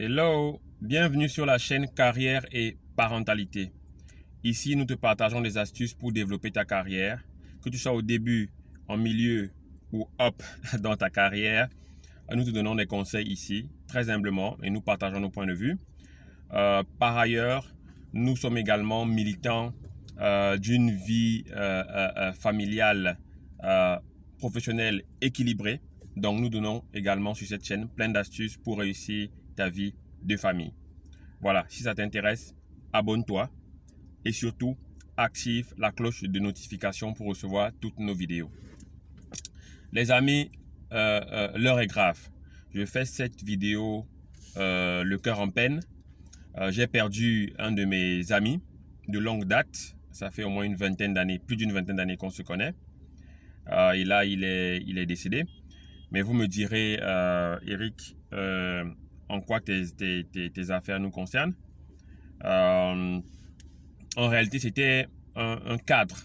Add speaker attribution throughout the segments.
Speaker 1: Hello, bienvenue sur la chaîne Carrière et Parentalité. Ici, nous te partageons des astuces pour développer ta carrière, que tu sois au début, en milieu ou up dans ta carrière. Nous te donnons des conseils ici, très humblement, et nous partageons nos points de vue. Par ailleurs, nous sommes également militants d'une vie familiale, professionnelle équilibrée. Donc, nous donnons également sur cette chaîne plein d'astuces pour réussir ta vie de famille. Voilà, si ça t'intéresse, abonne-toi et surtout, active la cloche de notification pour recevoir toutes nos vidéos. Les amis, l'heure est grave. Je fais cette vidéo le cœur en peine. J'ai perdu un de mes amis de longue date. Ça fait au moins une vingtaine d'années, plus d'une vingtaine d'années qu'on se connaît. Et là, il est décédé. Mais vous me direz, Eric, en quoi tes affaires nous concernent. En réalité, c'était un cadre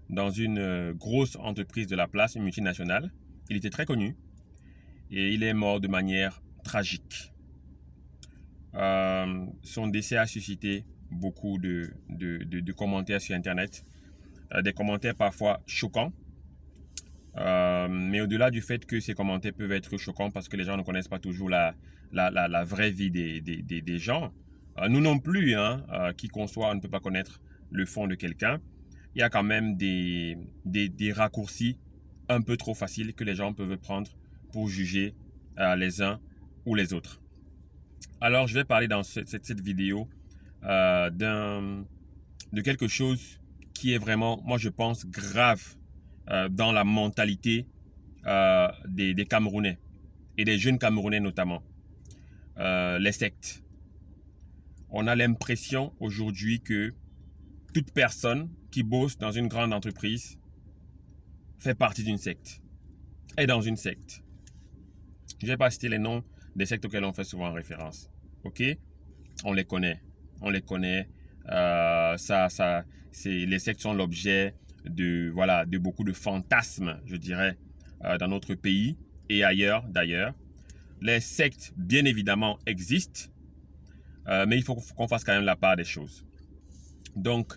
Speaker 1: dans une grosse entreprise de la place, une multinationale. Il était très connu et il est mort de manière tragique. Son décès a suscité beaucoup de commentaires sur Internet, des commentaires parfois choquants. Mais au-delà du fait que ces commentaires peuvent être choquants parce que les gens ne connaissent pas toujours la vraie vie des gens, nous non plus, qui qu'on soit, on ne peut pas connaître le fond de quelqu'un. Il y a quand même des raccourcis un peu trop faciles que les gens peuvent prendre pour juger les uns ou les autres. Alors, je vais parler dans cette vidéo de quelque chose qui est vraiment, moi je pense, grave dans la mentalité des Camerounais et des jeunes Camerounais notamment. Les sectes. On a l'impression aujourd'hui que toute personne qui bosse dans une grande entreprise fait partie d'une secte, est dans une secte. Je ne vais pas citer les noms des sectes auxquelles on fait souvent référence. Ok? On les connaît. On les connaît. Les sectes sont l'objet de beaucoup de fantasmes, je dirais, dans notre pays et ailleurs d'ailleurs. Les sectes, bien évidemment, existent, mais il faut qu'on fasse quand même la part des choses. Donc,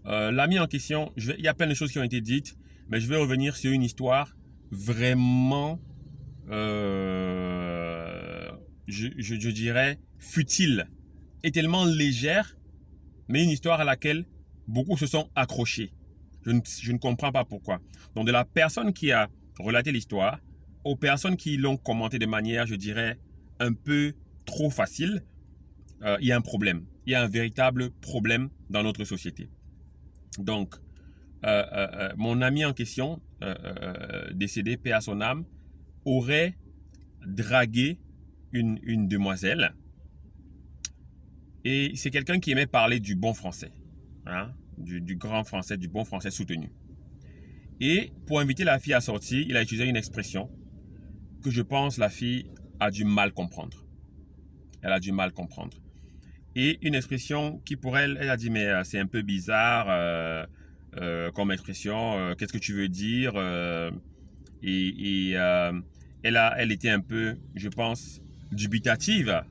Speaker 1: l'ami en question, il y a plein de choses qui ont été dites, mais je vais revenir sur une histoire vraiment, je dirais, futile et tellement légère, mais une histoire à laquelle beaucoup se sont accrochés. Je ne comprends pas pourquoi. Donc, de la personne qui a relaté l'histoire aux personnes qui l'ont commenté de manière, je dirais, un peu trop facile, il y a un problème. Il y a un véritable problème dans notre société. Donc, mon ami en question, décédé, paix à son âme, aurait dragué une demoiselle. Et c'est quelqu'un qui aimait parler du bon français, du grand français, du bon français soutenu. Et pour inviter la fille à sortir, il a utilisé une expression que je pense la fille a du mal comprendre. Elle a du mal comprendre. Et une expression qui pour elle, elle a dit mais c'est un peu bizarre comme expression, qu'est-ce que tu veux dire elle était un peu, je pense, dubitative,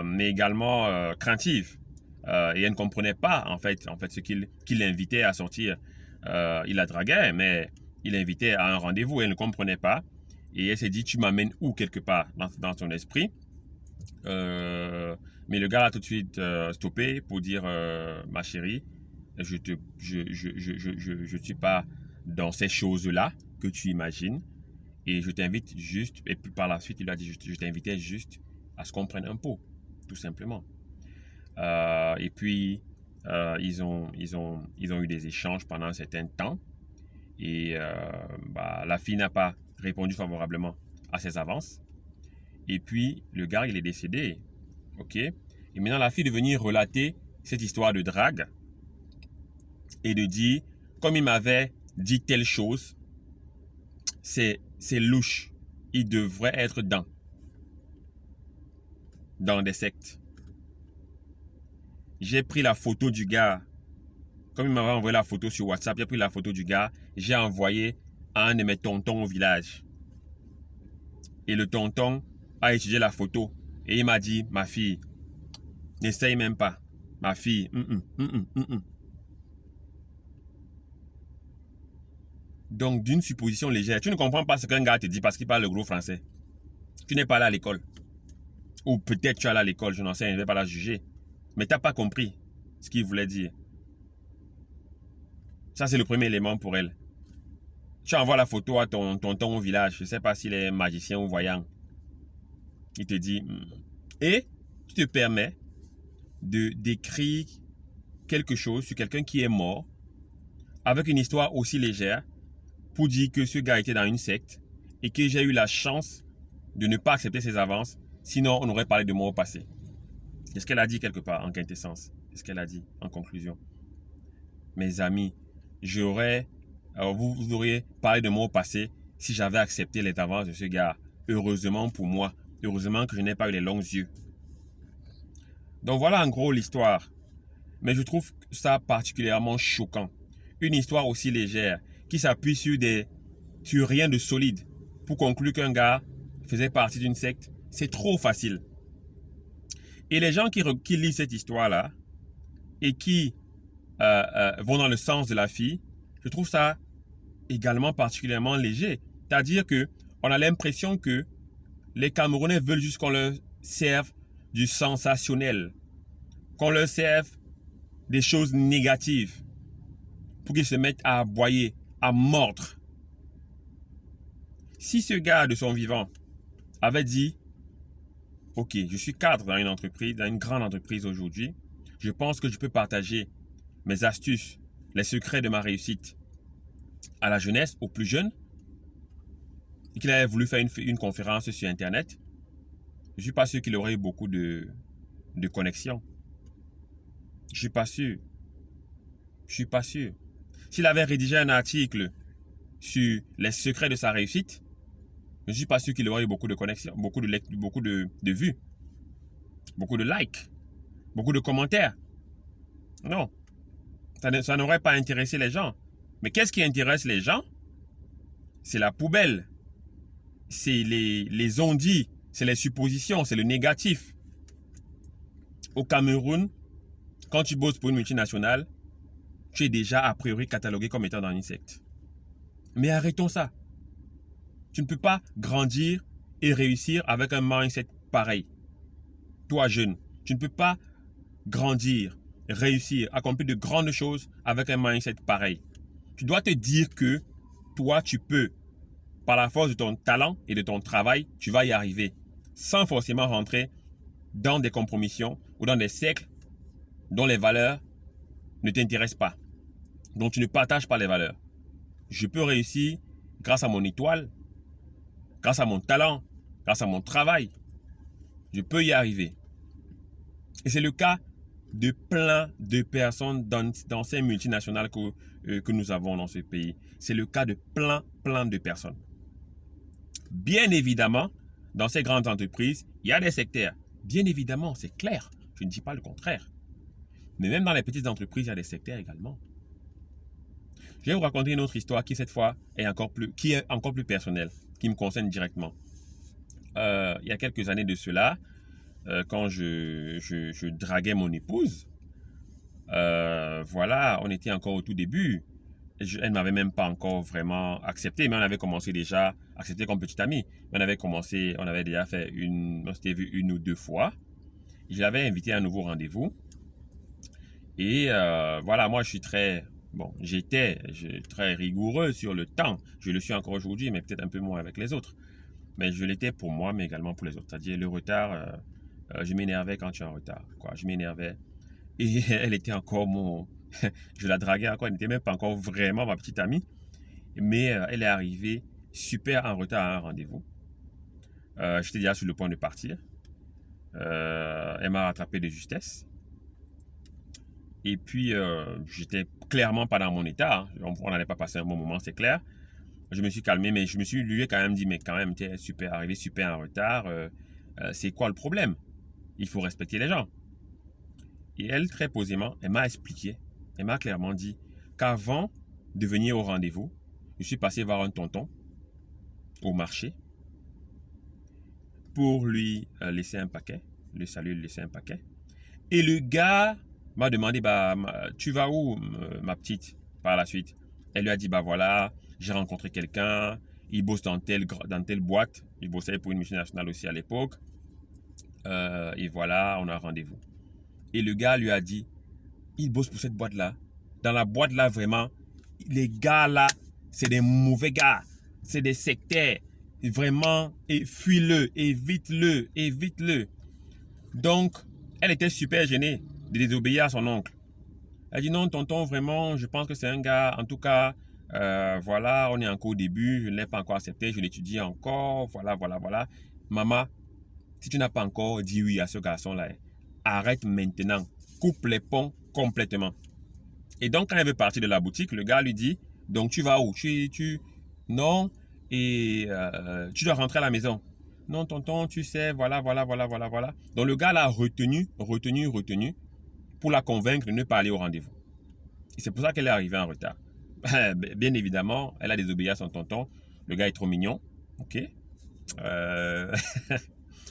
Speaker 1: mais également craintive. Et elle ne comprenait pas en fait ce qu'il l'invitait à sortir. Il la draguait, mais il l'invitait à un rendez-vous. Elle ne comprenait pas. Et elle s'est dit, tu m'amènes où quelque part dans son esprit. Mais le gars a tout de suite stoppé pour dire, ma chérie, je suis pas dans ces choses-là que tu imagines. Et je t'invite juste, et puis par la suite, il a dit, je t'invitais juste à ce qu'on prenne un pot, tout simplement. Et puis, ils ont eu des échanges pendant un certain temps. Et la fille n'a pas répondu favorablement à ses avances. Et puis, le gars, il est décédé. OK? Et maintenant, la fille est venue relater cette histoire de drague et de dire, comme il m'avait dit telle chose, c'est louche. Il devrait être dans des sectes. J'ai pris la photo du gars. Comme il m'avait envoyé la photo sur WhatsApp, j'ai pris la photo du gars, j'ai envoyé à un de mes tontons au village. Et le tonton a étudié la photo Et il m'a dit, ma fille, n'essaye même pas. Ma fille, Donc, d'une supposition légère, tu ne comprends pas ce qu'un gars te dit parce qu'il parle le gros français. Tu n'es pas là à l'école. Ou peut-être tu es là à l'école, je n'en sais rien, je ne vais pas la juger. Mais tu n'as pas compris ce qu'il voulait dire. Ça, c'est le premier élément pour elle. Tu envoies la photo à ton tonton au village, je ne sais pas s'il est magicien ou voyant. Il te dit... Et tu te permets de décrire quelque chose sur quelqu'un qui est mort avec une histoire aussi légère pour dire que ce gars était dans une secte et que j'ai eu la chance de ne pas accepter ses avances, sinon on aurait parlé de moi au passé. C'est ce qu'elle a dit quelque part en quintessence. C'est ce qu'elle a dit en conclusion. Mes amis, vous auriez parlé de moi au passé si j'avais accepté les avances de ce gars. Heureusement pour moi, heureusement que je n'ai pas eu les longs yeux. Donc voilà en gros l'histoire. Mais je trouve ça particulièrement choquant. Une histoire aussi légère qui s'appuie sur rien de solide pour conclure qu'un gars faisait partie d'une secte, c'est trop facile. Et les gens qui lisent cette histoire-là et qui vont dans le sens de la fille, je trouve ça également particulièrement léger. C'est-à-dire que on a l'impression que les Camerounais veulent juste qu'on leur serve du sensationnel, qu'on leur serve des choses négatives pour qu'ils se mettent à aboyer, à mordre. Si ce gars de son vivant avait dit « Ok, je suis cadre dans une entreprise, dans une grande entreprise aujourd'hui, je pense que je peux partager mes astuces, les secrets de ma réussite à la jeunesse, aux plus jeunes, et qu'il avait voulu faire une conférence sur Internet, je ne suis pas sûr qu'il aurait eu beaucoup de connexions. Je ne suis pas sûr. Je ne suis pas sûr. S'il avait rédigé un article sur les secrets de sa réussite, je ne suis pas sûr qu'il aurait eu beaucoup de connexions, beaucoup de vues, beaucoup de likes, beaucoup de commentaires. Non. Ça n'aurait pas intéressé les gens. Mais qu'est-ce qui intéresse les gens? C'est la poubelle. C'est les on-dit. C'est les suppositions. C'est le négatif. Au Cameroun, quand tu bosses pour une multinationale, tu es déjà a priori catalogué comme étant dans une secte. Mais arrêtons ça. Tu ne peux pas grandir et réussir avec un mindset pareil. Toi, jeune, tu ne peux pas grandir, réussir, accomplir de grandes choses avec un mindset pareil. Tu dois te dire que toi, tu peux, par la force de ton talent et de ton travail, tu vas y arriver, sans forcément rentrer dans des compromissions ou dans des cercles dont les valeurs ne t'intéressent pas, dont tu ne partages pas les valeurs. Je peux réussir grâce à mon étoile, grâce à mon talent, grâce à mon travail. Je peux y arriver. Et c'est le cas de plein de personnes dans ces multinationales que nous avons dans ce pays. C'est le cas de plein de personnes. Bien évidemment, dans ces grandes entreprises, il y a des sectaires. Bien évidemment, c'est clair. Je ne dis pas le contraire. Mais même dans les petites entreprises, il y a des sectaires également. Je vais vous raconter une autre histoire qui, cette fois, est encore plus personnelle, qui me concerne directement. Il y a quelques années de cela, quand je draguais mon épouse, voilà, on était encore au tout début. Elle ne m'avait même pas encore vraiment accepté, mais on avait commencé déjà, accepté comme petite amie. On avait déjà fait on s'était vu une ou deux fois. Je l'avais invité à un nouveau rendez-vous. Et voilà, moi j'étais très rigoureux sur le temps. Je le suis encore aujourd'hui, mais peut-être un peu moins avec les autres. Mais je l'étais pour moi, mais également pour les autres. C'est-à-dire le retard, je m'énervais quand tu es en retard. Je m'énervais. Et elle était encore je la draguais encore, elle n'était même pas encore vraiment ma petite amie. Mais elle est arrivée super en retard à un rendez-vous. J'étais déjà sur le point de partir. Elle m'a rattrapé de justesse. Et puis, j'étais clairement pas dans mon état. On n'allait pas passer un bon moment, c'est clair. Je me suis calmé, mais lui ai quand même dit, mais quand même, tu es arrivé super en retard. C'est quoi le problème? Il faut respecter les gens. Et elle, très posément, elle m'a expliqué, elle m'a clairement dit qu'avant de venir au rendez-vous, je suis passé voir un tonton au marché. pour lui laisser un paquet, le saluer, lui laisser un paquet. Et le gars m'a demandé, bah, tu vas où, ma petite, par la suite? Elle lui a dit, bah voilà, j'ai rencontré quelqu'un, il bosse dans telle boîte, il bossait pour une multinationale aussi à l'époque, et voilà, on a un rendez-vous. Et le gars lui a dit, il bosse pour cette boîte-là. Dans la boîte-là, vraiment, les gars là, c'est des mauvais gars, c'est des sectaires, vraiment, et fuis-le, évite-le, évite-le. Donc, elle était super gênée de désobéir à son oncle. Elle dit non, tonton, vraiment, je pense que c'est un gars, en tout cas, voilà, on est encore au début, je ne l'ai pas encore accepté, je l'étudie encore, voilà, voilà, voilà. Maman, si tu n'as pas encore dit oui à ce garçon-là, arrête maintenant, coupe les ponts complètement. Et donc, quand elle veut partir de la boutique, le gars lui dit, donc tu vas où? Non, et tu dois rentrer à la maison. Non, tonton, tu sais, voilà, voilà, voilà, voilà, voilà. Donc, le gars l'a retenu pour la convaincre de ne pas aller au rendez-vous. Et c'est pour ça qu'elle est arrivée en retard. Bien évidemment, elle a désobéi à son tonton. Le gars est trop mignon. Ok.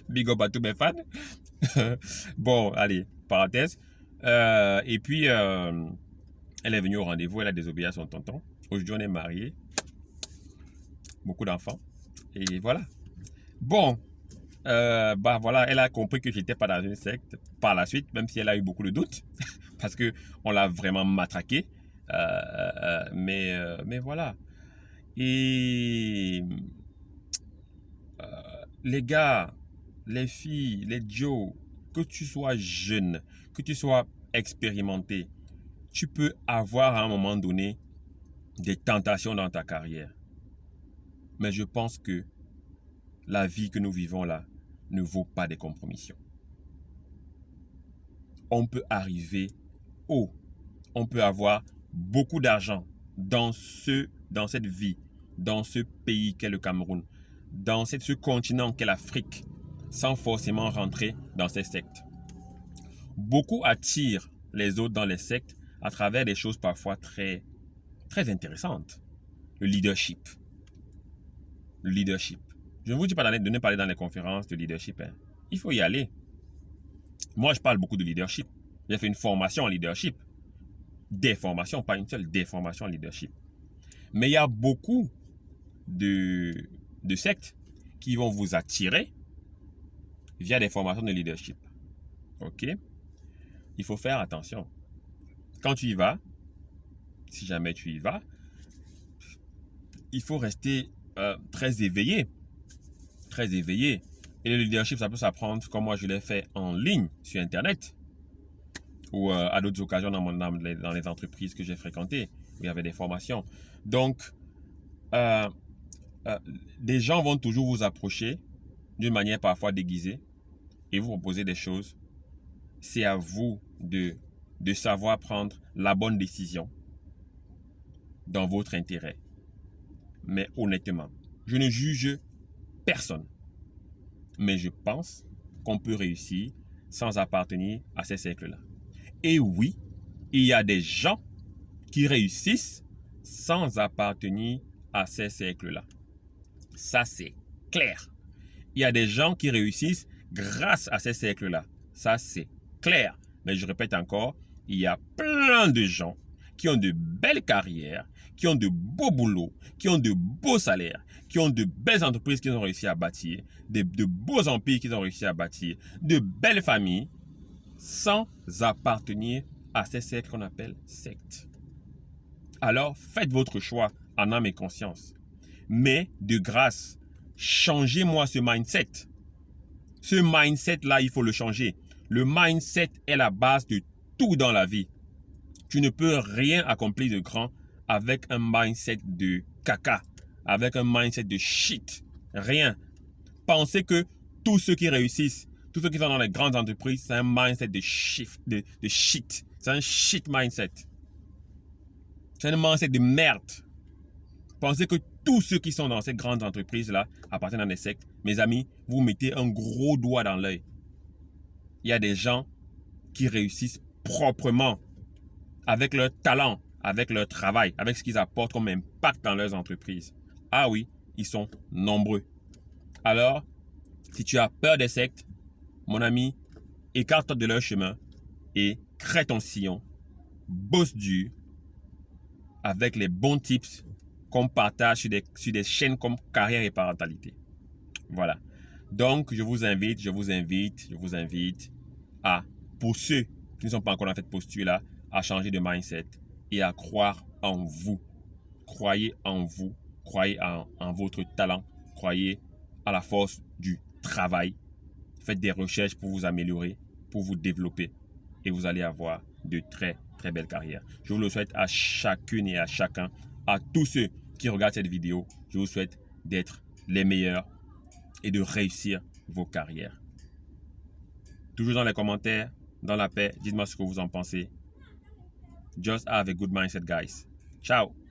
Speaker 1: Big up à tous mes fans. Bon, allez, parenthèse. Et puis, elle est venue au rendez-vous, elle a désobéi à son tonton. Aujourd'hui, on est mariés. Beaucoup d'enfants. Et voilà. Bon, bah voilà, elle a compris que j'étais pas dans une secte par la suite, même si elle a eu beaucoup de doutes, parce que on l'a vraiment matraqué. Mais voilà. Et les gars, les filles, les Joe, que tu sois jeune, que tu sois expérimenté, tu peux avoir à un moment donné des tentations dans ta carrière. Mais je pense que la vie que nous vivons là ne vaut pas des compromissions. On peut arriver haut, on peut avoir beaucoup d'argent dans cette vie, dans ce pays qu'est le Cameroun, dans ce continent qu'est l'Afrique, sans forcément rentrer dans ces sectes. Beaucoup attirent les autres dans les sectes à travers des choses parfois très, très intéressantes. Le leadership. Le leadership. Je ne vous dis pas de ne pas aller dans les conférences de leadership. Hein. Il faut y aller. Moi, je parle beaucoup de leadership. J'ai fait une formation en leadership. Des formations, pas une seule, des formations en leadership. Mais il y a beaucoup de sectes qui vont vous attirer via des formations de leadership. Ok? Il faut faire attention. Quand tu y vas, si jamais tu y vas, il faut rester très éveillé. Très éveillé. Et le leadership, ça peut s'apprendre comme moi je l'ai fait en ligne sur Internet ou à d'autres occasions dans les entreprises que j'ai fréquentées où il y avait des formations. Donc, des gens vont toujours vous approcher d'une manière parfois déguisée et vous proposer des choses. C'est à vous de savoir prendre la bonne décision dans votre intérêt. Mais honnêtement, je ne juge personne. Mais je pense qu'on peut réussir sans appartenir à ces cercles-là. Et oui, il y a des gens qui réussissent sans appartenir à ces cercles-là. Ça, c'est clair. Il y a des gens qui réussissent grâce à ces cercles-là. Ça, c'est clair. Mais je répète encore, il y a plein de gens qui ont de belles carrières, qui ont de beaux boulots, qui ont de beaux salaires, qui ont de belles entreprises qu'ils ont réussi à bâtir, de beaux empires qu'ils ont réussi à bâtir, de belles familles, sans appartenir à ces cercles qu'on appelle sectes. Alors, faites votre choix en âme et conscience. Mais, de grâce, changez-moi ce mindset. Ce mindset-là, il faut le changer. Le mindset est la base de tout dans la vie. Tu ne peux rien accomplir de grand avec un mindset de caca, avec un mindset de shit. Rien. Pensez que tous ceux qui réussissent, tous ceux qui sont dans les grandes entreprises, c'est un mindset de shit. C'est un shit mindset. C'est un mindset de merde. Pensez que tous ceux qui sont dans ces grandes entreprises-là appartiennent à des sectes. Mes amis, vous mettez un gros doigt dans l'œil. Il y a des gens qui réussissent proprement avec leur talent, avec leur travail, avec ce qu'ils apportent comme impact dans leurs entreprises. Ah oui, ils sont nombreux. Alors, Si tu as peur des sectes, mon ami, écarte-toi de leur chemin et crée ton sillon. Bosse dur avec les bons tips qu'on partage sur des chaînes comme Carrière et Parentalité. Voilà. Donc, je vous invite à, pour ceux qui ne sont pas encore dans cette posture-là, à changer de mindset et à croire en vous. Croyez en vous, croyez en votre talent, croyez à la force du travail. Faites des recherches pour vous améliorer, pour vous développer et vous allez avoir de très, très belles carrières. Je vous le souhaite à chacune et à chacun, à tous ceux qui regardent cette vidéo, je vous souhaite d'être les meilleurs et de réussir vos carrières. Toujours dans les commentaires, dans la paix, dites-moi ce que vous en pensez. Just have a good mindset, guys. Ciao!